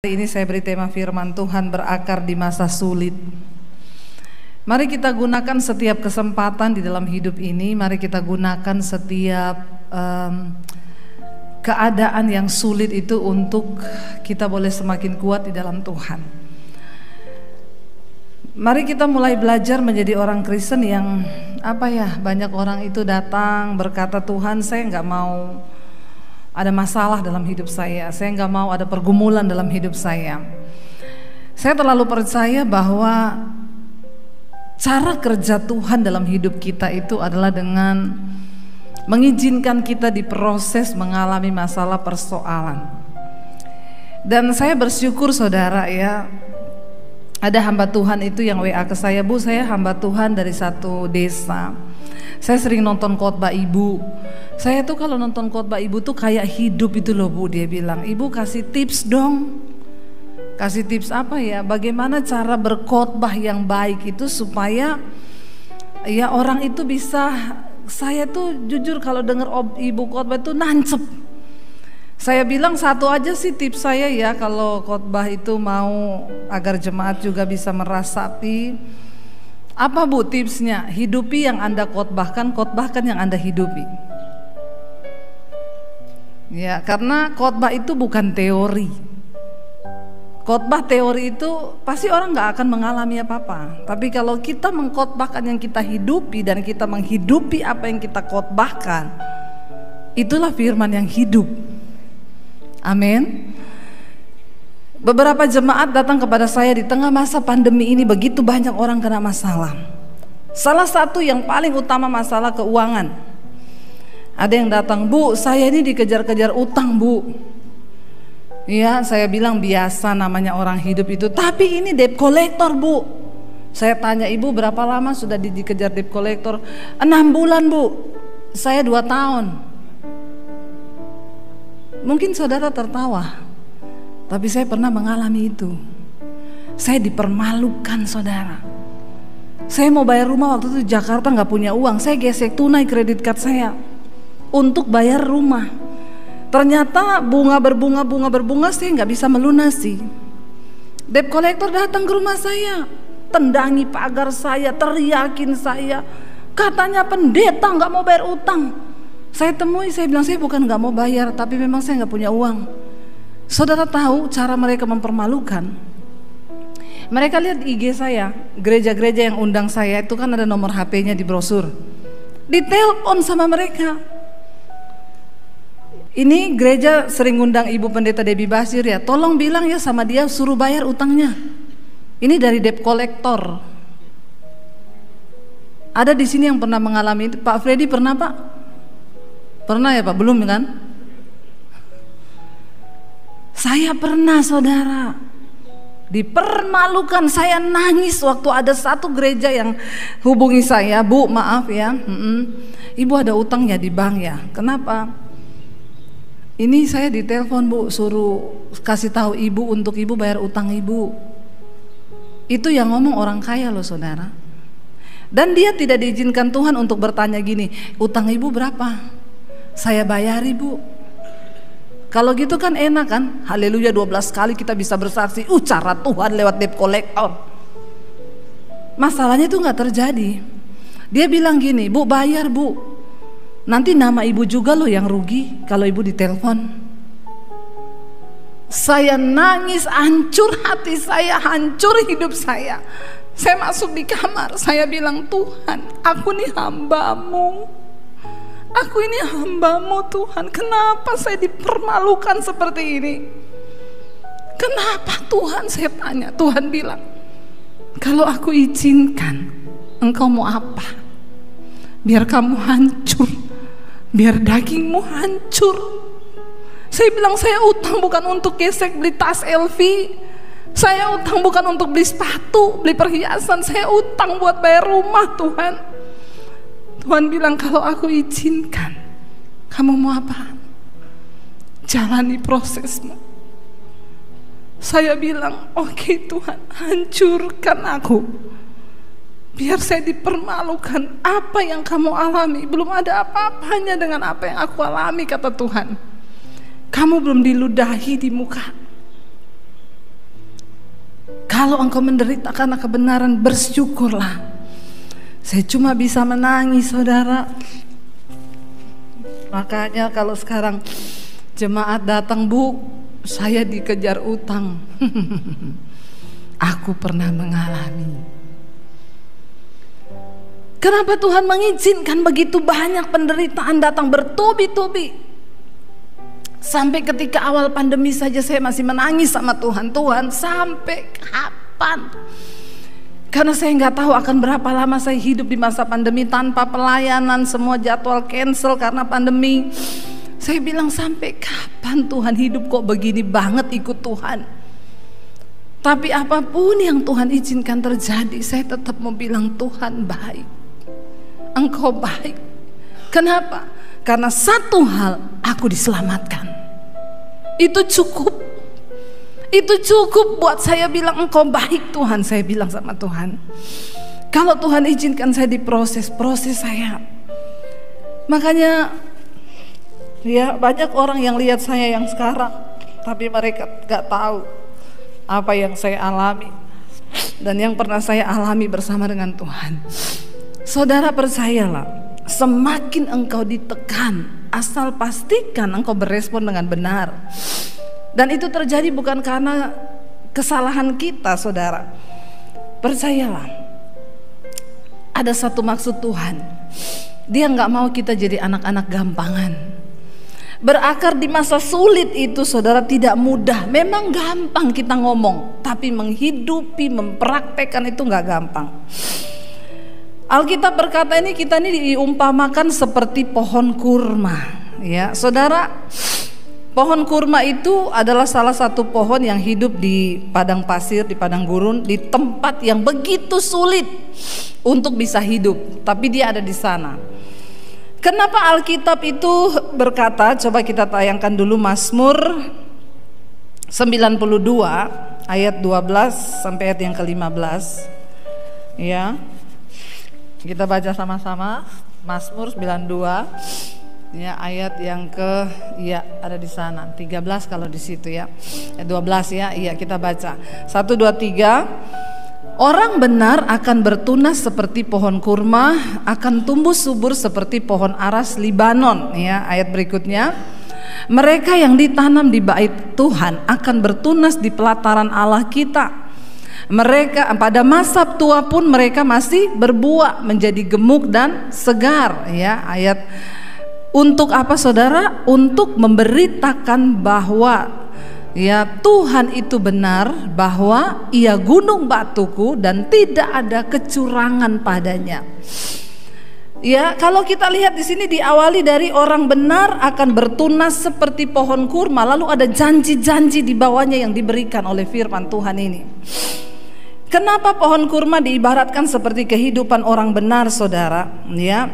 Hari ini saya beri tema firman Tuhan berakar di masa sulit. Mari kita gunakan setiap kesempatan di dalam hidup ini. Mari kita gunakan setiap keadaan yang sulit itu untuk kita boleh semakin kuat di dalam Tuhan. Mari kita mulai belajar menjadi orang Kristen yang banyak orang itu datang berkata, Tuhan, saya nggak mau ada masalah dalam hidup saya nggak mau ada pergumulan dalam hidup saya. Saya terlalu percaya bahwa cara kerja Tuhan dalam hidup kita itu adalah dengan mengizinkan kita diproses mengalami masalah persoalan. Dan saya bersyukur saudara ya, ada hamba Tuhan itu yang WA ke saya, Bu, saya hamba Tuhan dari satu desa. Saya sering nonton khotbah ibu. Saya tuh kalau nonton khotbah ibu tuh kayak hidup itu loh, Bu. Dia bilang, Ibu kasih tips dong. Kasih tips apa ya? Bagaimana cara berkhotbah yang baik itu supaya ya orang itu bisa. Saya tuh jujur kalau dengar ibu khotbah itu nancep. Saya bilang satu aja sih tips saya ya, kalau khotbah itu mau agar jemaat juga bisa merasapi. Apa Bu tipsnya? Hidupi yang Anda khotbahkan, khotbahkan yang Anda hidupi. Ya, karena khotbah itu bukan teori. Khotbah teori itu pasti orang nggak akan mengalami apa-apa. Tapi kalau kita mengkhotbahkan yang kita hidupi dan kita menghidupi apa yang kita khotbahkan, itulah firman yang hidup. Amin. Beberapa jemaat datang kepada saya di tengah masa pandemi ini, begitu banyak orang kena masalah. Salah satu yang paling utama masalah keuangan. Ada yang datang, Bu, saya ini dikejar-kejar utang, Bu. Ya, saya bilang biasa namanya orang hidup itu. Tapi ini debt collector, Bu. Saya tanya, Ibu berapa lama sudah dikejar debt collector? 6 bulan, Bu. Saya 2 tahun. Mungkin saudara tertawa, tapi saya pernah mengalami itu. Saya dipermalukan saudara. Saya mau bayar rumah waktu itu di Jakarta nggak punya uang. Saya gesek tunai kredit card saya untuk bayar rumah. Ternyata bunga berbunga saya nggak bisa melunasi. Debt collector datang ke rumah saya, tendangi pagar saya, teriakin saya. Katanya pendeta nggak mau bayar utang. Saya temui, saya bilang saya bukan nggak mau bayar, tapi memang saya nggak punya uang. Saudara tahu cara mereka mempermalukan? Mereka lihat IG saya, gereja-gereja yang undang saya itu kan ada nomor HP-nya di brosur. Ditelepon sama mereka. Ini gereja sering undang Ibu Pendeta Debbie Basir ya, tolong bilang ya sama dia suruh bayar utangnya. Ini dari debt collector. Ada di sini yang pernah mengalami itu. Pak Freddy pernah, Pak? Pernah ya, Pak? Belum kan? Saya pernah saudara dipermalukan. Saya nangis waktu ada satu gereja yang hubungi saya, Bu maaf ya, Ibu ada utang ya di bank ya. Kenapa? Ini saya ditelepon, Bu, suruh kasih tahu Ibu untuk Ibu bayar utang Ibu. Itu yang ngomong orang kaya loh saudara. Dan dia tidak diizinkan Tuhan untuk bertanya gini, utang Ibu berapa? Saya bayar Ibu. Kalau gitu kan enak kan, haleluya 12 kali kita bisa bersaksi, cara Tuhan lewat debt collector. Masalahnya itu gak terjadi. Dia bilang gini, Bu bayar Bu, nanti nama Ibu juga loh yang rugi kalau Ibu ditelepon. Saya nangis, hancur hati saya, hancur hidup saya. Saya masuk di kamar, saya bilang, Tuhan, aku nih hamba-Mu. Aku ini hamba-Mu Tuhan, kenapa saya dipermalukan seperti ini? Kenapa Tuhan? Saya tanya. Tuhan bilang, kalau aku izinkan, engkau mau apa? Biar kamu hancur, biar dagingmu hancur. Saya bilang, saya utang bukan untuk gesek beli tas LV. Saya utang bukan untuk beli sepatu, beli perhiasan. Saya utang buat bayar rumah Tuhan. Tuhan bilang, kalau aku izinkan, kamu mau apa? Jalani prosesmu. Saya bilang, oke Tuhan, hancurkan aku. Biar saya dipermalukan. Apa yang kamu alami belum ada apa-apanya dengan apa yang aku alami, kata Tuhan. Kamu belum diludahi di muka. Kalau engkau menderita karena kebenaran, bersyukurlah. Saya cuma bisa menangis, saudara. Makanya kalau sekarang jemaat datang, Bu, saya dikejar utang. Aku pernah mengalami. Kenapa Tuhan mengizinkan begitu banyak penderitaan datang bertubi-tubi? Sampai ketika awal pandemi saja saya masih menangis sama Tuhan. Tuhan, sampai kapan? Karena saya nggak tahu akan berapa lama saya hidup di masa pandemi tanpa pelayanan, semua jadwal cancel karena pandemi. Saya bilang, sampai kapan Tuhan, hidup kok begini banget ikut Tuhan. Tapi apapun yang Tuhan izinkan terjadi, saya tetap mau bilang, Tuhan baik, Engkau baik. Kenapa? Karena satu hal, aku diselamatkan. Itu cukup. Itu cukup buat saya bilang, Engkau baik Tuhan. Saya bilang sama Tuhan, kalau Tuhan izinkan saya diproses, proses saya. Makanya ya, banyak orang yang lihat saya yang sekarang, tapi mereka gak tahu apa yang saya alami dan yang pernah saya alami bersama dengan Tuhan. Saudara, percayalah, semakin engkau ditekan, asal pastikan engkau berespon dengan benar. Dan itu terjadi bukan karena kesalahan kita, saudara. Percayalah, ada satu maksud Tuhan. Dia gak mau kita jadi anak-anak gampangan. Berakar di masa sulit itu, saudara, tidak mudah. Memang gampang kita ngomong, tapi menghidupi, mempraktekkan itu gak gampang. Alkitab berkata ini, kita ini diumpamakan seperti pohon kurma. Ya, saudara, pohon kurma itu adalah salah satu pohon yang hidup di padang pasir, di padang gurun, di tempat yang begitu sulit untuk bisa hidup, tapi dia ada di sana. Kenapa Alkitab itu berkata, coba kita tayangkan dulu Mazmur 92 ayat 12 sampai ayat yang ke-15. Ya. Kita baca sama-sama Mazmur 92. Ya, ayat yang ada di sana 13 kalau di situ ya. 12 ya. Iya, kita baca. 1 2 3. Orang benar akan bertunas seperti pohon kurma, akan tumbuh subur seperti pohon aras Libanon. Ya, ayat berikutnya. Mereka yang ditanam di bait Tuhan akan bertunas di pelataran Allah kita. Mereka pada masa tua pun mereka masih berbuah, menjadi gemuk dan segar. Ya, ayat. Untuk apa, saudara? Untuk memberitakan bahwa ya, Tuhan itu benar, bahwa Ia gunung batuku dan tidak ada kecurangan padanya. Ya, kalau kita lihat di sini diawali dari orang benar akan bertunas seperti pohon kurma, lalu ada janji-janji di bawahnya yang diberikan oleh firman Tuhan ini. Kenapa pohon kurma diibaratkan seperti kehidupan orang benar, saudara? Ya,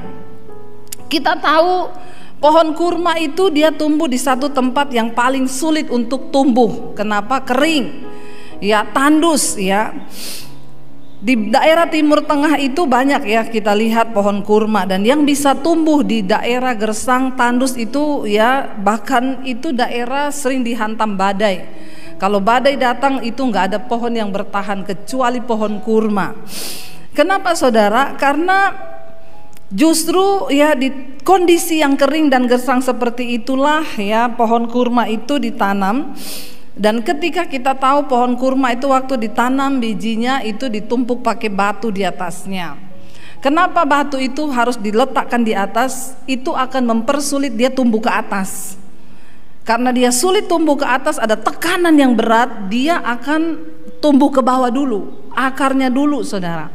kita tahu pohon kurma itu dia tumbuh di satu tempat yang paling sulit untuk tumbuh. Kenapa? Kering, ya, tandus, ya. Di daerah Timur Tengah itu banyak ya kita lihat pohon kurma, dan yang bisa tumbuh di daerah gersang tandus itu ya, bahkan itu daerah sering dihantam badai. Kalau badai datang itu nggak ada pohon yang bertahan kecuali pohon kurma. Kenapa, saudara? Karena justru ya di kondisi yang kering dan gersang seperti itulah ya pohon kurma itu ditanam. Dan ketika kita tahu pohon kurma itu waktu ditanam bijinya itu ditumpuk pakai batu di atasnya. Kenapa batu itu harus diletakkan di atas? Itu akan mempersulit dia tumbuh ke atas. Karena dia sulit tumbuh ke atas, ada tekanan yang berat, dia akan tumbuh ke bawah dulu, akarnya dulu, saudara.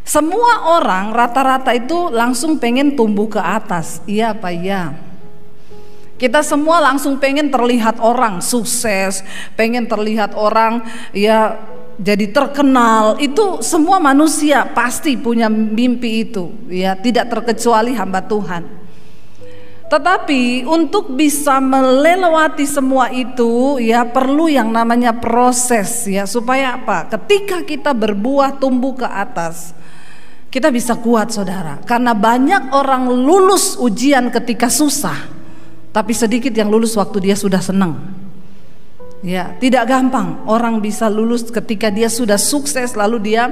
Semua orang rata-rata itu langsung pengen tumbuh ke atas. Iya apa iya? Kita semua langsung pengen terlihat orang sukses, pengen terlihat orang ya jadi terkenal. Itu semua manusia pasti punya mimpi itu, ya, tidak terkecuali hamba Tuhan. Tetapi untuk bisa melewati semua itu ya perlu yang namanya proses, ya, supaya apa? Ketika kita berbuah tumbuh ke atas, kita bisa kuat, saudara. Karena banyak orang lulus ujian ketika susah, tapi sedikit yang lulus waktu dia sudah senang. Ya, tidak gampang orang bisa lulus ketika dia sudah sukses lalu dia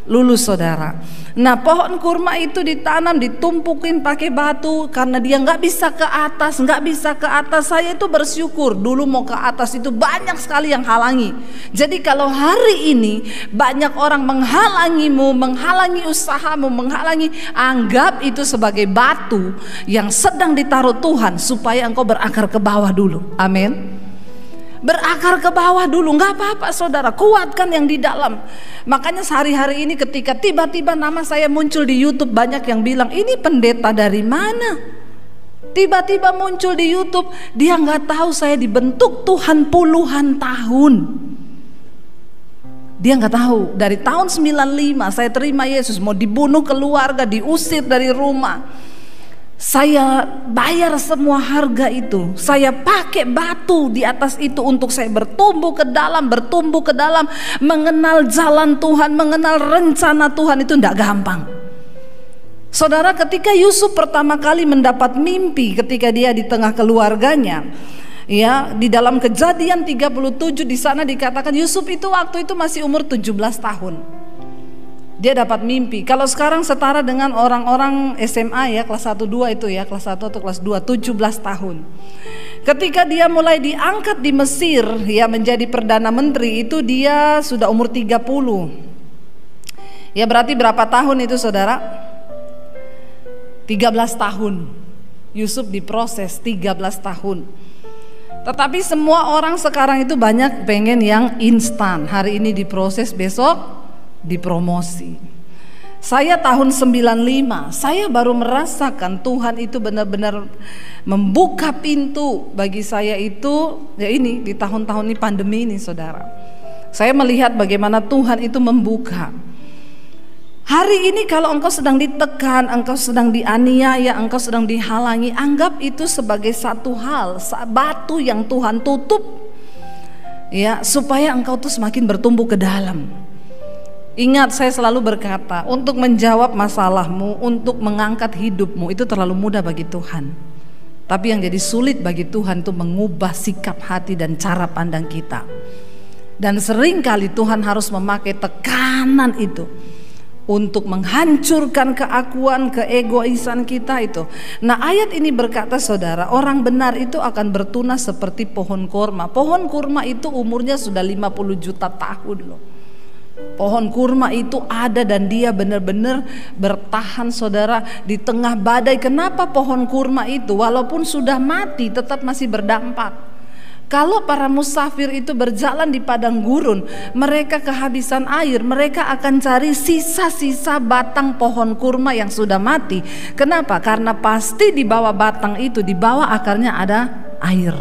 lulus, saudara. Nah, pohon kurma itu ditanam, ditumpukin pakai batu karena dia nggak bisa ke atas, nggak bisa ke atas. Saya itu bersyukur dulu mau ke atas itu banyak sekali yang halangi. Jadi kalau hari ini banyak orang menghalangimu, menghalangi usahamu, menghalangi, anggap itu sebagai batu yang sedang ditaruh Tuhan supaya engkau berakar ke bawah dulu. Amin. Berakar ke bawah dulu, nggak apa-apa saudara, kuatkan yang di dalam. Makanya sehari-hari ini ketika tiba-tiba nama saya muncul di YouTube, banyak yang bilang ini pendeta dari mana? Tiba-tiba muncul di YouTube, dia nggak tahu saya dibentuk Tuhan puluhan tahun. Dia nggak tahu dari tahun 95 saya terima Yesus, mau dibunuh keluarga, diusir dari rumah. Saya bayar semua harga itu. Saya pakai batu di atas itu untuk saya bertumbuh ke dalam, mengenal jalan Tuhan, mengenal rencana Tuhan. Itu tidak gampang. Saudara, ketika Yusuf pertama kali mendapat mimpi ketika dia di tengah keluarganya, ya, di dalam Kejadian 37 di sana dikatakan Yusuf itu waktu itu masih umur 17 tahun. Dia dapat mimpi. Kalau sekarang setara dengan orang-orang SMA ya, kelas 1 2 itu ya, kelas 1 atau kelas 2, 17 tahun. Ketika dia mulai diangkat di Mesir ya menjadi perdana menteri, itu dia sudah umur 30. Ya, berarti berapa tahun itu saudara? 13 tahun. Yusuf diproses 13 tahun. Tetapi semua orang sekarang itu banyak pengen yang instan. Hari ini diproses, besok dipromosi. Saya tahun 95, saya baru merasakan Tuhan itu benar-benar membuka pintu bagi saya itu. Ya ini di tahun-tahun ini pandemi ini saudara, saya melihat bagaimana Tuhan itu membuka. Hari ini kalau engkau sedang ditekan, engkau sedang dianiaya, engkau sedang dihalangi, anggap itu sebagai satu hal, batu yang Tuhan tutup ya, supaya engkau tuh semakin bertumbuh ke dalam. Ingat, saya selalu berkata, untuk menjawab masalahmu, untuk mengangkat hidupmu itu terlalu mudah bagi Tuhan. Tapi yang jadi sulit bagi Tuhan itu mengubah sikap hati dan cara pandang kita. Dan seringkali Tuhan harus memakai tekanan itu untuk menghancurkan keakuan, keegoisan kita itu. Nah, ayat ini berkata saudara, orang benar itu akan bertunas seperti pohon kurma. Pohon kurma itu umurnya sudah 50 juta tahun loh. Pohon kurma itu ada dan dia benar-benar bertahan saudara di tengah badai. Kenapa pohon kurma itu walaupun sudah mati tetap masih berdampak? Kalau para musafir itu berjalan di padang gurun, mereka kehabisan air, mereka akan cari sisa-sisa batang pohon kurma yang sudah mati. Kenapa? Karena pasti di bawah batang itu, di bawah akarnya ada air.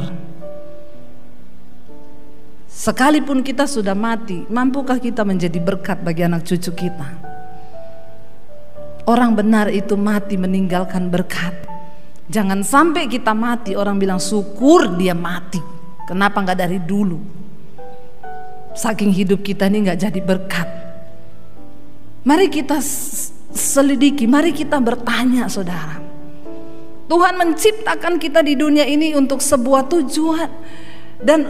Sekalipun kita sudah mati, mampukah kita menjadi berkat bagi anak cucu kita? Orang benar itu mati meninggalkan berkat. Jangan sampai kita mati orang bilang syukur dia mati. Kenapa nggak dari dulu? Saking hidup kita ini nggak jadi berkat. Mari kita selidiki, mari kita bertanya saudara. Tuhan menciptakan kita di dunia ini untuk sebuah tujuan. Dan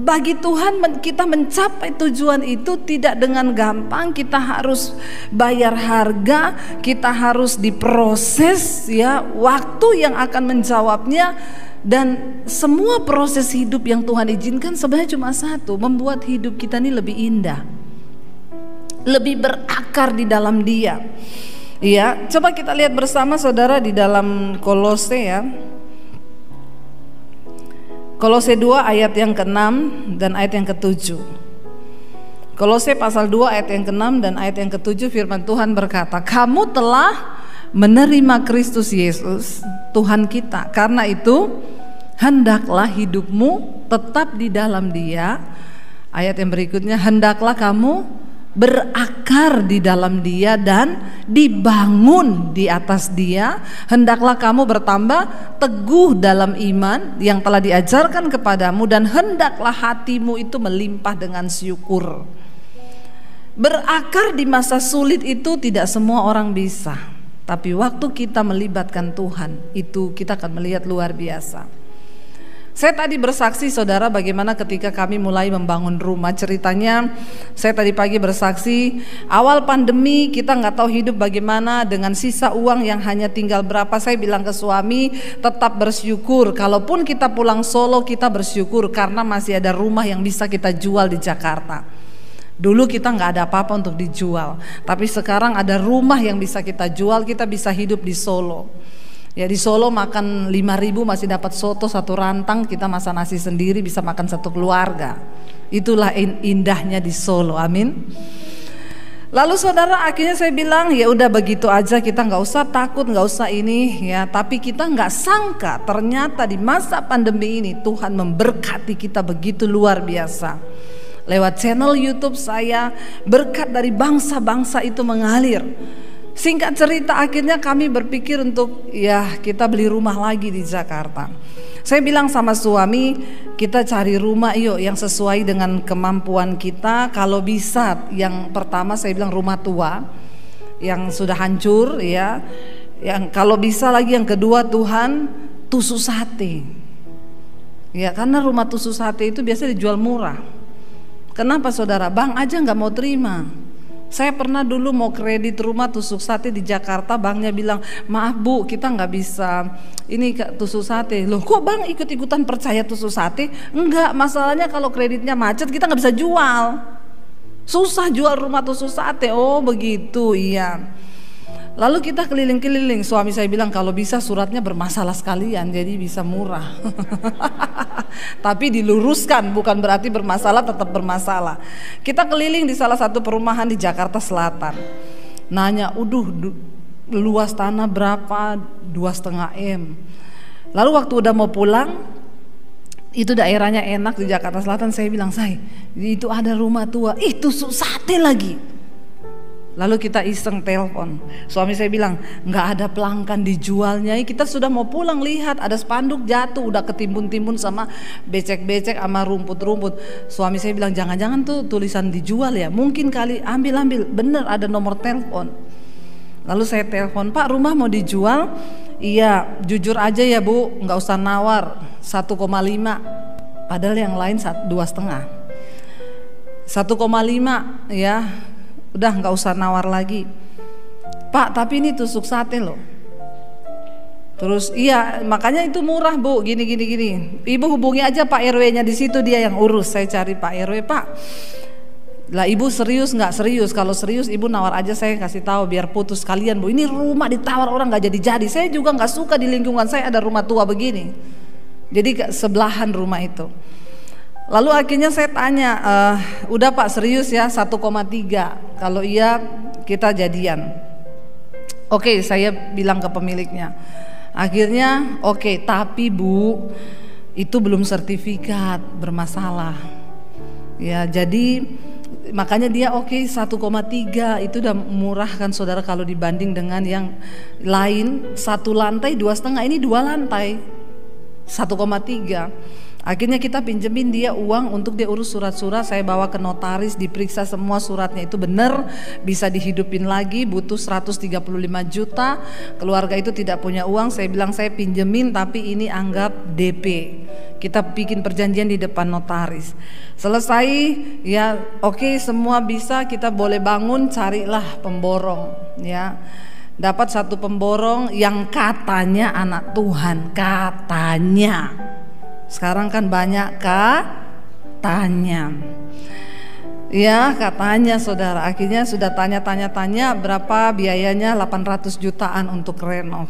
bagi Tuhan kita mencapai tujuan itu tidak dengan gampang. Kita harus bayar harga, kita harus diproses ya, waktu yang akan menjawabnya. Dan semua proses hidup yang Tuhan izinkan sebenarnya cuma satu, membuat hidup kita ini lebih indah, lebih berakar di dalam Dia. Ya, coba kita lihat bersama saudara di dalam Kolose ya. Kolose 2 ayat yang ke-6 dan ayat yang ke-7. Kolose pasal 2 ayat yang ke-6 dan ayat yang ke-7, firman Tuhan berkata, kamu telah menerima Kristus Yesus Tuhan kita. Karena itu hendaklah hidupmu tetap di dalam Dia. Ayat yang berikutnya, hendaklah kamu berakar di dalam Dia dan dibangun di atas Dia. Hendaklah kamu bertambah teguh dalam iman yang telah diajarkan kepadamu, dan hendaklah hatimu itu melimpah dengan syukur. Berakar di masa sulit itu tidak semua orang bisa, tapi waktu kita melibatkan Tuhan itu kita akan melihat luar biasa. Saya tadi bersaksi saudara bagaimana ketika kami mulai membangun rumah. Ceritanya saya tadi pagi bersaksi, awal pandemi kita nggak tahu hidup bagaimana dengan sisa uang yang hanya tinggal berapa. Saya bilang ke suami, tetap bersyukur. Kalaupun kita pulang Solo, kita bersyukur karena masih ada rumah yang bisa kita jual di Jakarta. Dulu kita nggak ada apa-apa untuk dijual, tapi sekarang ada rumah yang bisa kita jual, kita bisa hidup di Solo. Ya di Solo makan 5.000 masih dapat soto satu rantang, kita masak nasi sendiri bisa makan satu keluarga. Itulah indahnya di Solo, amin. Lalu saudara akhirnya saya bilang ya udah begitu aja, kita nggak usah takut, nggak usah ini ya. Tapi kita nggak sangka ternyata di masa pandemi ini Tuhan memberkati kita begitu luar biasa. Lewat channel YouTube saya, berkat dari bangsa-bangsa itu mengalir. Singkat cerita akhirnya kami berpikir untuk ya kita beli rumah lagi di Jakarta. Saya bilang sama suami, kita cari rumah yuk yang sesuai dengan kemampuan kita. Kalau bisa yang pertama saya bilang rumah tua yang sudah hancur ya. Yang kalau bisa lagi yang kedua Tuhan tusuk sate. Ya karena rumah tusuk sate itu biasanya dijual murah. Kenapa saudara? Bank aja nggak mau terima. Saya pernah dulu mau kredit rumah tusuk sate di Jakarta, banknya bilang, maaf bu kita nggak bisa ini tusuk sate. Loh kok bang ikut-ikutan percaya tusuk sate? Enggak, masalahnya kalau kreditnya macet kita nggak bisa jual. Susah jual rumah tusuk sate. Oh begitu, iya. Lalu kita keliling-keliling, suami saya bilang kalau bisa suratnya bermasalah sekalian jadi bisa murah. Tapi diluruskan, bukan berarti bermasalah, tetap bermasalah. Kita keliling di salah satu perumahan di Jakarta Selatan. Nanya, luas tanah berapa? 2,5 M. Lalu waktu udah mau pulang, itu daerahnya enak di Jakarta Selatan. Saya bilang, say, itu ada rumah tua, tusuk sate lagi. Lalu kita iseng telepon, suami saya bilang nggak ada pelanggan dijualnya. Kita sudah mau pulang, lihat ada spanduk jatuh, udah ketimbun-timbun sama becek-becek sama rumput-rumput. Suami saya bilang jangan-jangan tuh tulisan dijual ya, mungkin kali, ambil, bener ada nomor telepon. Lalu saya telepon, Pak rumah mau dijual? Iya, jujur aja ya Bu, nggak usah nawar, 1,5. Padahal yang lain 2,5. 1,5 ya. Udah nggak usah nawar lagi. Pak tapi ini tusuk sate loh. Terus iya makanya itu murah bu, gini. Ibu hubungi aja Pak RW-nya di situ, dia yang urus. Saya cari Pak RW, Pak. Lah ibu serius nggak? Serius. Kalau serius ibu nawar aja, saya kasih tahu biar putus kalian bu. Ini rumah ditawar orang nggak jadi. Saya juga nggak suka di lingkungan saya ada rumah tua begini. Jadi sebelahan rumah itu. Lalu akhirnya saya tanya, udah Pak serius ya 1,3, kalau iya kita jadian. Oke, saya bilang ke pemiliknya. Akhirnya oke, tapi Bu itu belum sertifikat, bermasalah. Ya jadi makanya dia oke 1,3 itu udah murah kan saudara kalau dibanding dengan yang lain. 1 lantai 2,5, ini 2 lantai 1,3. Akhirnya kita pinjemin dia uang untuk dia urus surat-surat. Saya bawa ke notaris, diperiksa semua suratnya itu benar, bisa dihidupin lagi, butuh 135 juta. Keluarga itu tidak punya uang. Saya bilang saya pinjemin tapi ini anggap DP. Kita bikin perjanjian di depan notaris. Selesai ya oke, semua bisa, kita boleh bangun, carilah pemborong ya. Dapat satu pemborong yang katanya anak Tuhan, katanya. Sekarang kan banyak katanya. Ya katanya saudara. Akhirnya sudah tanya berapa biayanya, 800 jutaan untuk renov.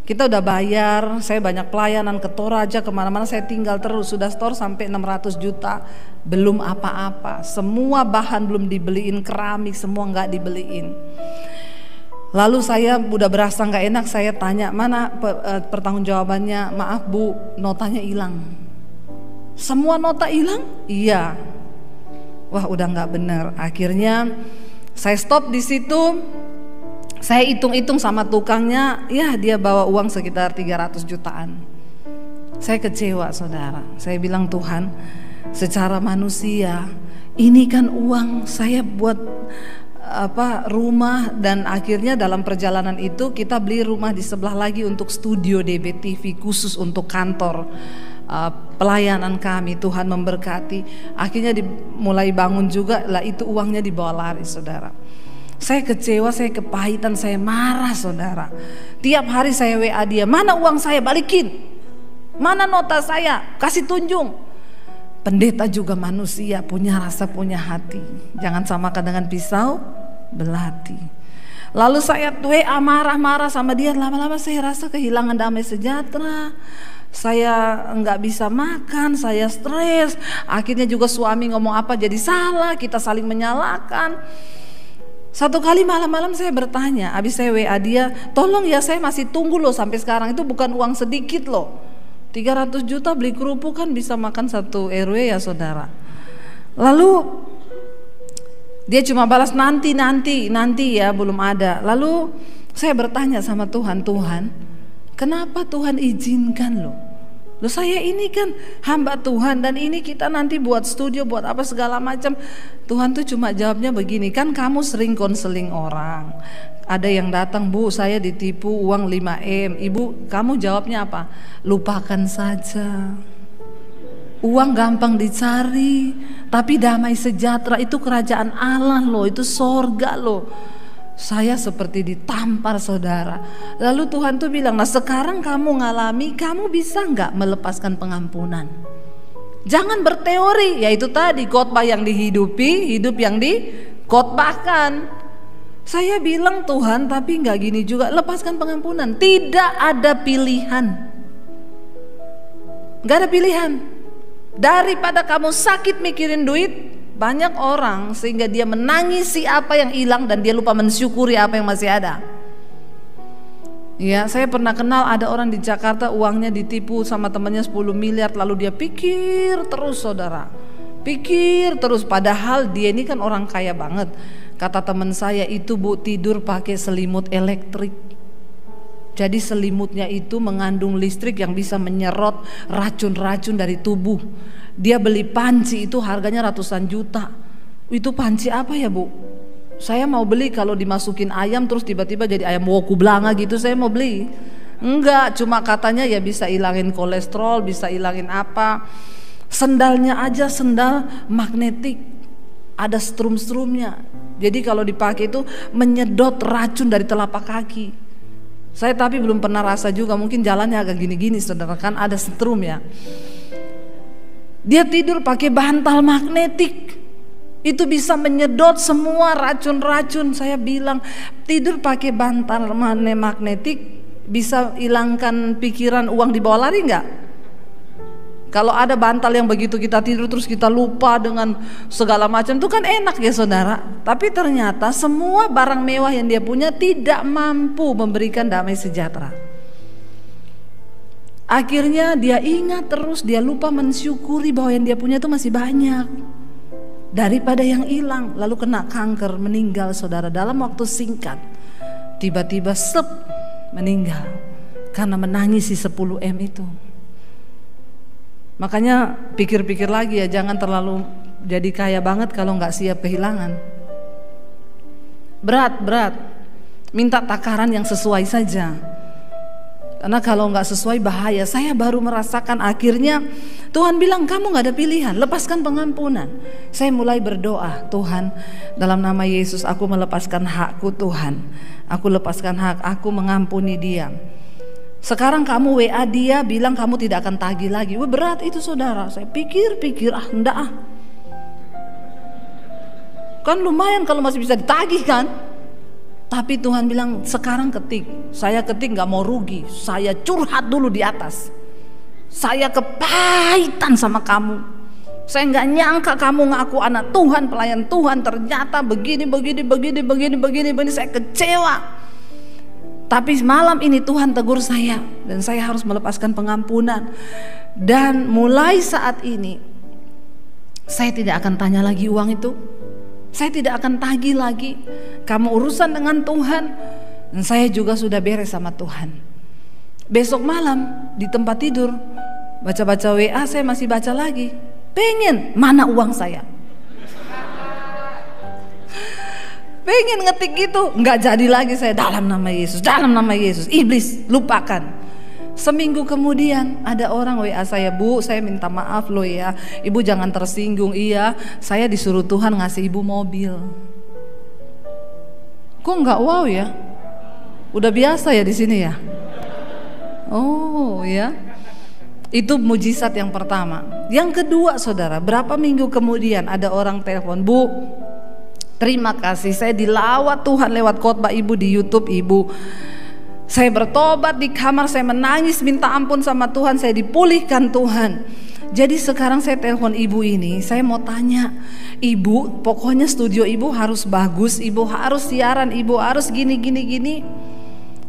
Kita udah bayar, saya banyak pelayanan ke Toraja, kemana-mana saya tinggal terus. Sudah store sampai 600 juta, belum apa-apa. Semua bahan belum dibeliin, keramik semua nggak dibeliin. Lalu saya udah berasa nggak enak, saya tanya mana pertanggungjawabannya. Maaf Bu, notanya hilang. Semua nota hilang? Iya. Wah udah nggak bener. Akhirnya saya stop di situ. Saya hitung-hitung sama tukangnya, ya dia bawa uang sekitar 300 jutaan. Saya kecewa saudara. Saya bilang Tuhan, secara manusia ini kan uang saya buat rumah, dan akhirnya dalam perjalanan itu kita beli rumah di sebelah lagi untuk studio DBTV khusus untuk kantor pelayanan kami. Tuhan memberkati. Akhirnya mulai bangun juga lah, itu uangnya dibawa lari, saudara. Saya kecewa, saya kepahitan, saya marah, saudara. Tiap hari saya WA dia, mana uang saya, balikin. Mana nota saya, kasih tunjuk. Pendeta juga manusia, punya rasa, punya hati. Jangan samakan dengan pisau belati. Lalu saya WA marah-marah sama dia. Lama-lama saya rasa kehilangan damai sejahtera. Saya nggak bisa makan, saya stres. Akhirnya juga suami ngomong apa jadi salah, kita saling menyalahkan. Satu kali malam-malam saya bertanya, habis saya WA dia, tolong ya, saya masih tunggu loh sampai sekarang, itu bukan uang sedikit loh. 300 juta beli kerupuk kan bisa makan satu RW ya, saudara. Lalu dia cuma balas nanti ya, belum ada. Lalu saya bertanya sama Tuhan, Tuhan, kenapa Tuhan izinkan loh? Loh, saya ini kan hamba Tuhan, dan ini kita nanti buat studio, buat apa segala macam. Tuhan tuh cuma jawabnya begini, kan kamu sering konseling orang. Ada yang datang, Bu, saya ditipu uang 5M. Ibu, kamu jawabnya apa? Lupakan saja. Uang gampang dicari, tapi damai sejahtera itu kerajaan Allah loh, itu sorga loh. Saya seperti ditampar, saudara. Lalu Tuhan tuh bilang, nah sekarang kamu ngalami, kamu bisa nggak melepaskan pengampunan? Jangan berteori, yaitu tadi khotbah yang dihidupi, hidup yang dikhotbahkan. Saya bilang, Tuhan, tapi nggak gini juga, lepaskan pengampunan. Tidak ada pilihan, nggak ada pilihan. Daripada kamu sakit mikirin duit, banyak orang sehingga dia menangisi apa yang hilang dan dia lupa mensyukuri apa yang masih ada. Ya, saya pernah kenal ada orang di Jakarta, uangnya ditipu sama temannya 10 miliar, lalu dia pikir terus, saudara. Pikir terus, padahal dia ini kan orang kaya banget. Kata teman saya itu, Bu, tidur pakai selimut elektrik. Jadi selimutnya itu mengandung listrik yang bisa menyerot racun-racun dari tubuh. Dia beli panci itu harganya ratusan juta. Itu panci apa ya, Bu? Saya mau beli, kalau dimasukin ayam terus tiba-tiba jadi ayam woku belanga gitu, saya mau beli. Enggak, cuma katanya ya bisa ilangin kolesterol, bisa ilangin apa. Sendalnya aja sendal magnetik, ada strum-strumnya. Jadi kalau dipakai itu menyedot racun dari telapak kaki. Saya tapi belum pernah rasa juga, mungkin jalannya agak gini-gini, saudara, kan ada strum ya. Dia tidur pakai bantal magnetik, itu bisa menyedot semua racun-racun. Saya bilang, tidur pakai bantal magnetik bisa hilangkan pikiran uang dibawa lari nggak? Kalau ada bantal yang begitu kita tidur terus kita lupa dengan segala macam, itu kan enak ya, saudara. Tapi ternyata semua barang mewah yang dia punya tidak mampu memberikan damai sejahtera. Akhirnya dia ingat terus, dia lupa mensyukuri bahwa yang dia punya itu masih banyak daripada yang hilang. Lalu kena kanker, meninggal, saudara, dalam waktu singkat. Tiba-tiba meninggal karena menangisi 10M itu. Makanya pikir-pikir lagi ya, jangan terlalu jadi kaya banget kalau nggak siap kehilangan. Berat, minta takaran yang sesuai saja. Karena kalau nggak sesuai bahaya. Saya baru merasakan akhirnya Tuhan bilang, kamu nggak ada pilihan, lepaskan pengampunan. Saya mulai berdoa, Tuhan, dalam nama Yesus aku melepaskan hakku, Tuhan. Aku lepaskan hak, aku mengampuni dia. Sekarang kamu WA dia bilang kamu tidak akan tagih lagi. Wah, berat itu, saudara. Saya pikir-pikir, enggak. Kan lumayan kalau masih bisa ditagih kan. Tapi Tuhan bilang sekarang ketik. Saya ketik gak mau rugi. Saya curhat dulu di atas. Saya kepahitan sama kamu. Saya gak nyangka kamu ngaku anak Tuhan, pelayan Tuhan. Ternyata begini. Saya kecewa. Tapi malam ini Tuhan tegur saya, dan saya harus melepaskan pengampunan. Dan mulai saat ini saya tidak akan tanya lagi uang itu. Saya tidak akan tagih lagi. Kamu urusan dengan Tuhan, dan saya juga sudah beres sama Tuhan. Besok malam di tempat tidur baca-baca WA, saya masih baca lagi. Pengen, mana uang saya? Pengen ngetik gitu, nggak jadi lagi saya. Dalam nama Yesus, dalam nama Yesus. Iblis, lupakan. Seminggu kemudian ada orang WA saya, "Bu, saya minta maaf loh ya, Ibu jangan tersinggung. Iya, saya disuruh Tuhan ngasih Ibu mobil." Kok nggak wow ya? Udah biasa ya di sini ya? Oh ya, itu mujizat yang pertama. Yang kedua saudara, berapa minggu kemudian ada orang telepon, "Bu, terima kasih, saya dilawat Tuhan lewat khotbah Ibu di YouTube Ibu. Saya bertobat di kamar, saya menangis minta ampun sama Tuhan, saya dipulihkan Tuhan. Jadi sekarang saya telepon Ibu ini, saya mau tanya, Ibu, pokoknya studio Ibu harus bagus, Ibu harus siaran, Ibu harus gini.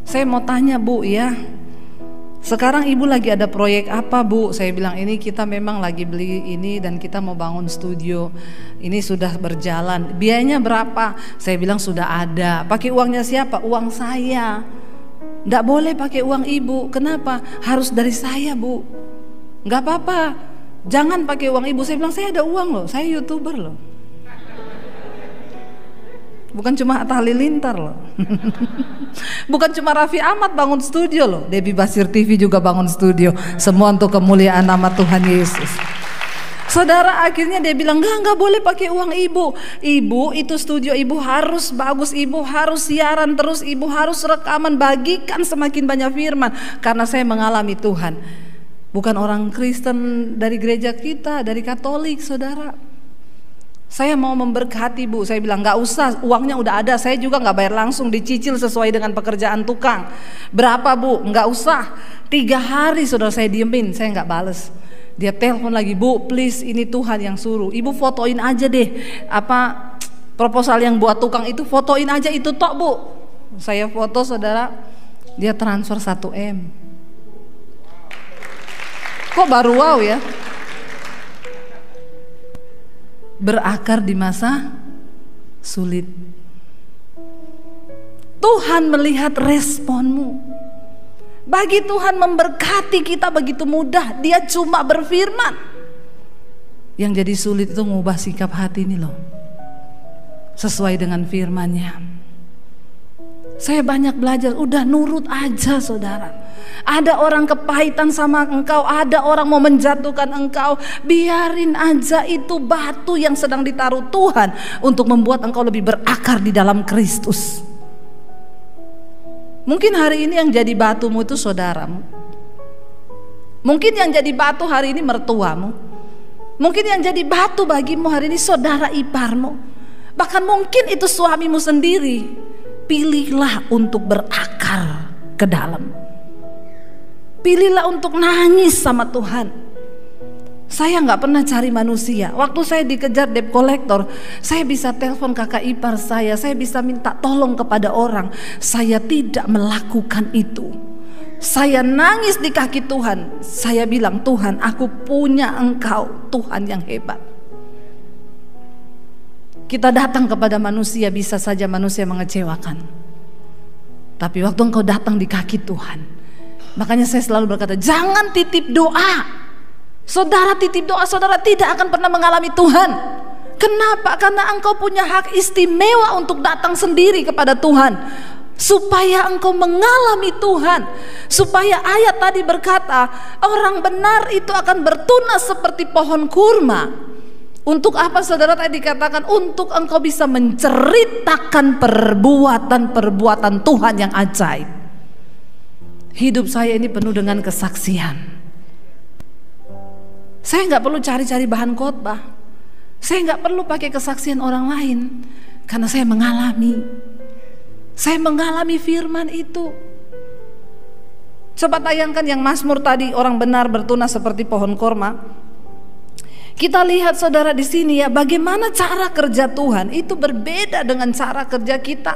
Saya mau tanya Bu ya, sekarang Ibu lagi ada proyek apa Bu?" Saya bilang, "Ini kita memang lagi beli ini dan kita mau bangun studio. Ini sudah berjalan. Biayanya berapa?" Saya bilang, "Sudah ada." "Pakai uangnya siapa?" "Uang saya." "Nggak boleh pakai uang Ibu." "Kenapa?" "Harus dari saya Bu." "Nggak apa-apa, jangan pakai uang Ibu." Saya bilang, "Saya ada uang loh, saya YouTuber loh. Bukan cuma Atta Halilintar loh." Bukan cuma Raffi Ahmad bangun studio loh, Debbie Basir TV juga bangun studio. Semua untuk kemuliaan nama Tuhan Yesus. Saudara, akhirnya dia bilang, enggak boleh pakai uang Ibu. Ibu, itu studio Ibu harus bagus, Ibu harus siaran terus, Ibu harus rekaman, bagikan semakin banyak firman. Karena saya mengalami Tuhan. Bukan orang Kristen dari gereja kita, dari Katolik saudara. "Saya mau memberkati Bu." Saya bilang, "Nggak usah, uangnya udah ada, saya juga nggak bayar langsung, dicicil sesuai dengan pekerjaan tukang." "Berapa Bu?" "Nggak usah." 3 hari saudara saya diemin, saya nggak bales. Dia telepon lagi, "Bu, please, ini Tuhan yang suruh. Ibu fotoin aja deh apa proposal yang buat tukang itu, fotoin aja itu tok Bu." Saya foto saudara, dia transfer 1M. Kok baru wow ya? Berakar di masa sulit. Tuhan melihat responmu. Bagi Tuhan memberkati kita begitu mudah, Dia cuma berfirman. Yang jadi sulit itu mengubah sikap hati ini loh, sesuai dengan firman-Nya. Saya banyak belajar, udah nurut aja saudara. Ada orang kepahitan sama engkau, ada orang mau menjatuhkan engkau, biarin aja, itu batu yang sedang ditaruh Tuhan untuk membuat engkau lebih berakar di dalam Kristus. Mungkin hari ini yang jadi batumu itu saudaramu. Mungkin yang jadi batu hari ini mertuamu. Mungkin yang jadi batu bagimu hari ini saudara iparmu. Bahkan mungkin itu suamimu sendiri. Pilihlah untuk berakar ke dalam. Pilihlah untuk nangis sama Tuhan. Saya nggak pernah cari manusia. Waktu saya dikejar debt collector, saya bisa telepon kakak ipar saya bisa minta tolong kepada orang. Saya tidak melakukan itu. Saya nangis di kaki Tuhan. Saya bilang, "Tuhan, aku punya Engkau, Tuhan yang hebat." Kita datang kepada manusia, bisa saja manusia mengecewakan. Tapi waktu engkau datang di kaki Tuhan, makanya saya selalu berkata, jangan titip doa. Saudara titip doa, saudara tidak akan pernah mengalami Tuhan. Kenapa? Karena engkau punya hak istimewa untuk datang sendiri kepada Tuhan, supaya engkau mengalami Tuhan. Supaya ayat tadi berkata, orang benar itu akan bertunas seperti pohon kurma. Untuk apa saudara tadi dikatakan? Untuk engkau bisa menceritakan perbuatan-perbuatan Tuhan yang ajaib. Hidup saya ini penuh dengan kesaksian. Saya nggak perlu cari-cari bahan khotbah. Saya nggak perlu pakai kesaksian orang lain, karena saya mengalami. Saya mengalami firman itu. Coba tayangkan yang Mazmur tadi, orang benar bertunas seperti pohon korma. Kita lihat saudara di sini ya, bagaimana cara kerja Tuhan itu berbeda dengan cara kerja kita.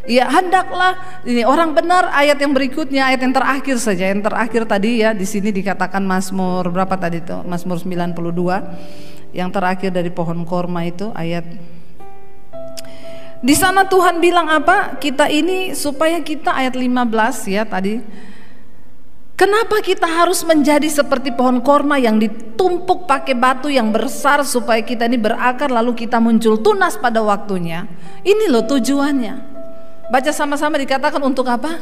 Ya, hendaklah ini orang benar. Ayat yang berikutnya, ayat yang terakhir saja, yang terakhir tadi ya, di sini dikatakan Mazmur berapa tadi itu? Mazmur 92. Yang terakhir dari pohon korma itu ayat. Di sana Tuhan bilang apa? Kita ini supaya kita ayat 15 ya tadi. Kenapa kita harus menjadi seperti pohon korma yang ditumpuk pakai batu yang besar supaya kita ini berakar lalu kita muncul tunas pada waktunya? Ini loh tujuannya. Baca sama-sama, dikatakan untuk apa?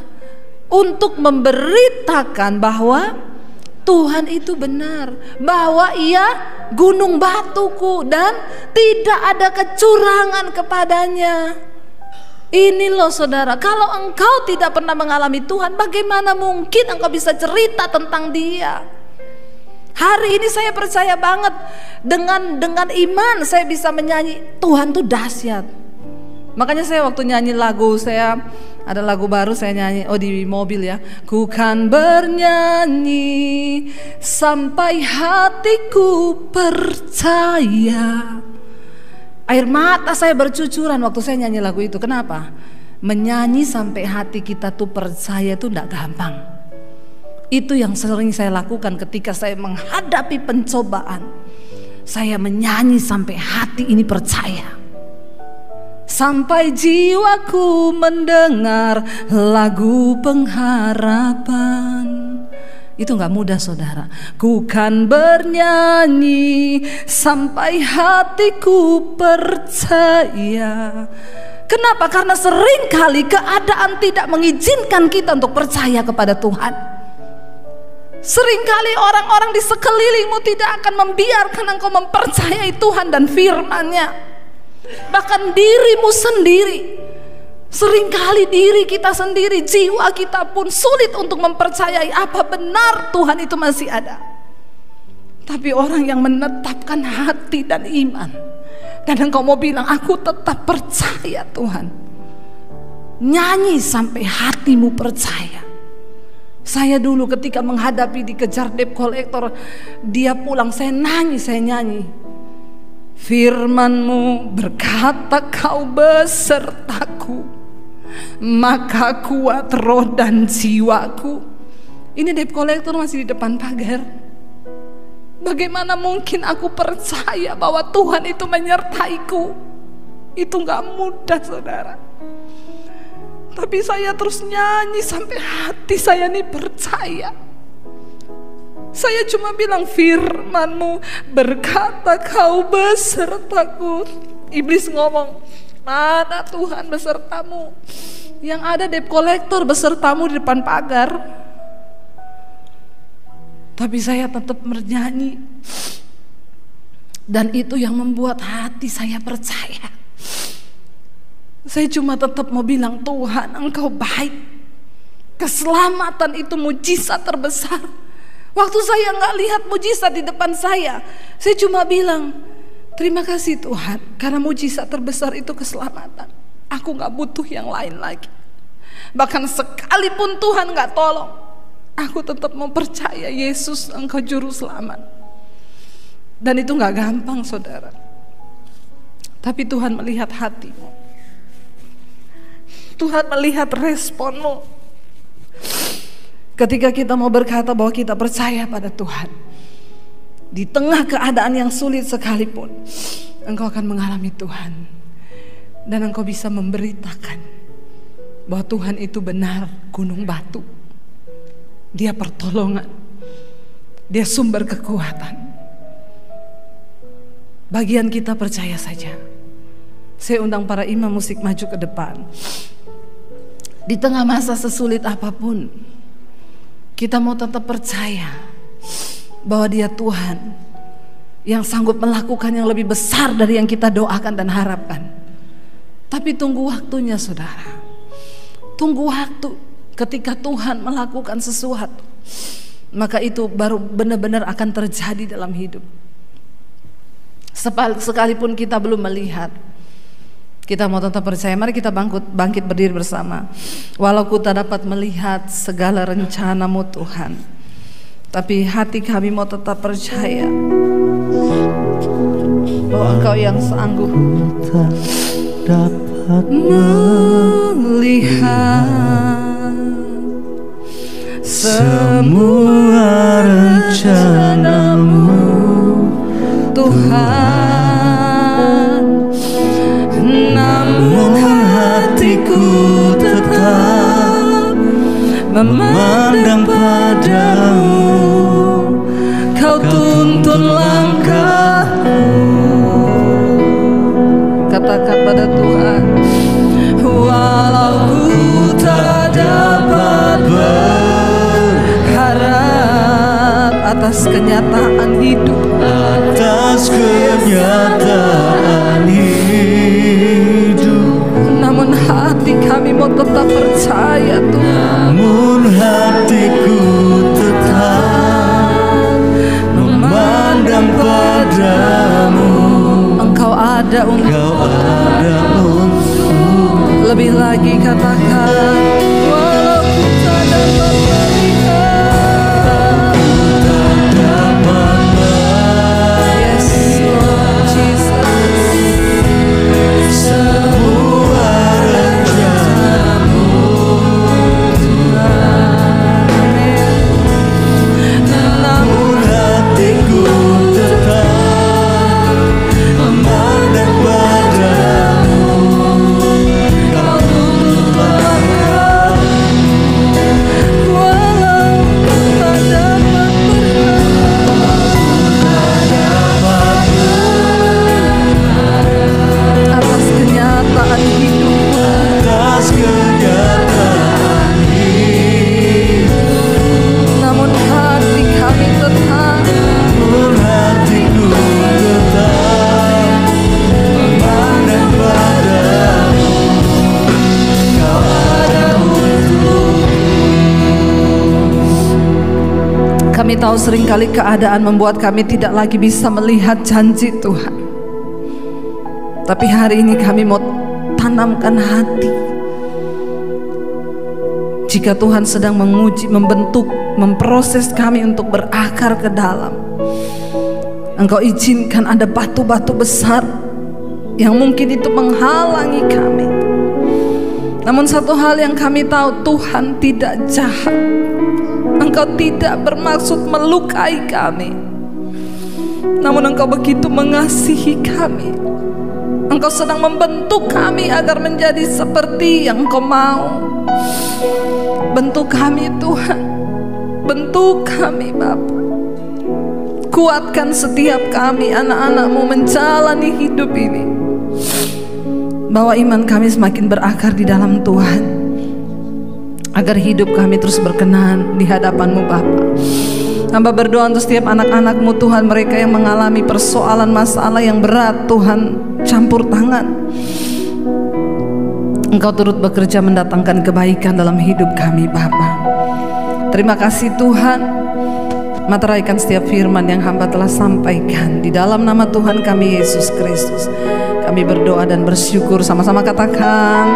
untuk memberitakan bahwa Tuhan itu benar, bahwa Ia gunung batuku dan tidak ada kecurangan kepadanya. Ini loh saudara, kalau engkau tidak pernah mengalami Tuhan, bagaimana mungkin engkau bisa cerita tentang Dia? Hari ini saya percaya banget, dengan iman saya bisa menyanyi Tuhan tuh dahsyat. Makanya saya waktu nyanyi lagu, saya ada lagu baru saya nyanyi, di mobil ya. Ku kan bernyanyi sampai hatiku percaya. Air mata saya bercucuran waktu saya nyanyi lagu itu. Kenapa? Menyanyi sampai hati kita tuh percaya itu tidak gampang. Itu yang sering saya lakukan ketika saya menghadapi pencobaan. Saya menyanyi sampai hati ini percaya. Sampai jiwaku mendengar lagu pengharapan. Itu gak mudah saudara. Ku kan bernyanyi sampai hatiku percaya. Kenapa? Karena seringkali keadaan tidak mengizinkan kita untuk percaya kepada Tuhan. Seringkali orang-orang di sekelilingmu tidak akan membiarkan engkau mempercayai Tuhan dan firman-Nya. Bahkan dirimu sendiri, seringkali diri kita sendiri, jiwa kita pun sulit untuk mempercayai apa benar Tuhan itu masih ada. Tapi orang yang menetapkan hati dan iman, dan engkau mau bilang aku tetap percaya Tuhan, nyanyi sampai hatimu percaya. Saya dulu ketika menghadapi dikejar debt collector, dia pulang, saya nangis, saya nyanyi. Firman-Mu berkata kau besertaku, maka kuat roh dan jiwaku. Ini debt collector masih di depan pagar. Bagaimana mungkin aku percaya bahwa Tuhan itu menyertaiku? Itu gak mudah saudara. Tapi saya terus nyanyi sampai hati saya ini percaya. Saya cuma bilang firman-Mu berkata kau besertaku. Iblis ngomong, mana Tuhan besertamu? Yang ada debt collector besertamu di depan pagar. Tapi saya tetap bernyanyi. Dan itu yang membuat hati saya percaya. Saya cuma tetap mau bilang Tuhan Engkau baik. Keselamatan itu mujizat terbesar. Waktu saya gak lihat mujizat di depan saya cuma bilang terima kasih Tuhan, karena mujizat terbesar itu keselamatan. Aku gak butuh yang lain lagi. Bahkan sekalipun Tuhan gak tolong, aku tetap mempercaya Yesus Engkau juru selamat. Dan itu gak gampang saudara. Tapi Tuhan melihat hatimu, Tuhan melihat responmu. Ketika kita mau berkata bahwa kita percaya pada Tuhan, di tengah keadaan yang sulit sekalipun, engkau akan mengalami Tuhan. Dan engkau bisa memberitakan bahwa Tuhan itu benar gunung batu. Dia pertolongan, Dia sumber kekuatan. Bagian kita percaya saja. Saya undang para imam musik maju ke depan. Di tengah masa sesulit apapun, kita mau tetap percaya bahwa Dia Tuhan yang sanggup melakukan yang lebih besar dari yang kita doakan dan harapkan. Tapi tunggu waktunya saudara. Tunggu waktu. Ketika Tuhan melakukan sesuatu, maka itu baru benar-benar akan terjadi dalam hidup. Sekalipun kita belum melihat, kita mau tetap percaya. Mari kita bangkit berdiri bersama. Walau kita dapat melihat segala rencana-Mu Tuhan, tapi hati kami mau tetap percaya bahwa Engkau yang sanggup dapat melihat semua rencana-Mu Tuhan. Namun hatiku tetap memandang padamu. Kau tuntun langkahku. Katakan pada Tuhan, walau ku tak dapat atas kenyataan hidup, atas kenyataan hidup. Namun hati kami mau tetap percaya Tuhan. Namun hatiku tetap memandang padamu. Engkau ada untuk lebih lagi katakan, walau ku tak dapat melihat, yes Lord Jesus, semua rencanamu Tuhan. Namun hatiku tetap memandang padamu. Kau tuntut langkah, walau tak dapat berharap atas kenyataan hidup, atas kenyataan hidup. namun hati kami tetap, Namun hatiku tetap memandang padamu. Kau ada untuk. kami tahu seringkali keadaan membuat kami tidak lagi bisa melihat janji Tuhan. Tapi hari ini kami mau tanamkan hati. Jika Tuhan sedang menguji, membentuk, memproses kami untuk berakar ke dalam, Engkau izinkan ada batu-batu besar yang mungkin itu menghalangi kami. Namun satu hal yang kami tahu, Tuhan tidak jahat. Engkau tidak bermaksud melukai kami, namun Engkau begitu mengasihi kami. Engkau sedang membentuk kami agar menjadi seperti yang Engkau mau. Bentuk kami Tuhan, bentuk kami Bapa. Kuatkan setiap kami anak-anak-Mu menjalani hidup ini, bahwa iman kami semakin berakar di dalam Tuhan, agar hidup kami terus berkenan di hadapan-Mu Bapa. Hamba berdoa untuk setiap anak-anak-Mu Tuhan, mereka yang mengalami persoalan masalah yang berat, Tuhan campur tangan. Engkau turut bekerja mendatangkan kebaikan dalam hidup kami Bapa. Terima kasih Tuhan, materaikan setiap firman yang hamba telah sampaikan. Di dalam nama Tuhan kami Yesus Kristus kami berdoa dan bersyukur. Sama-sama katakan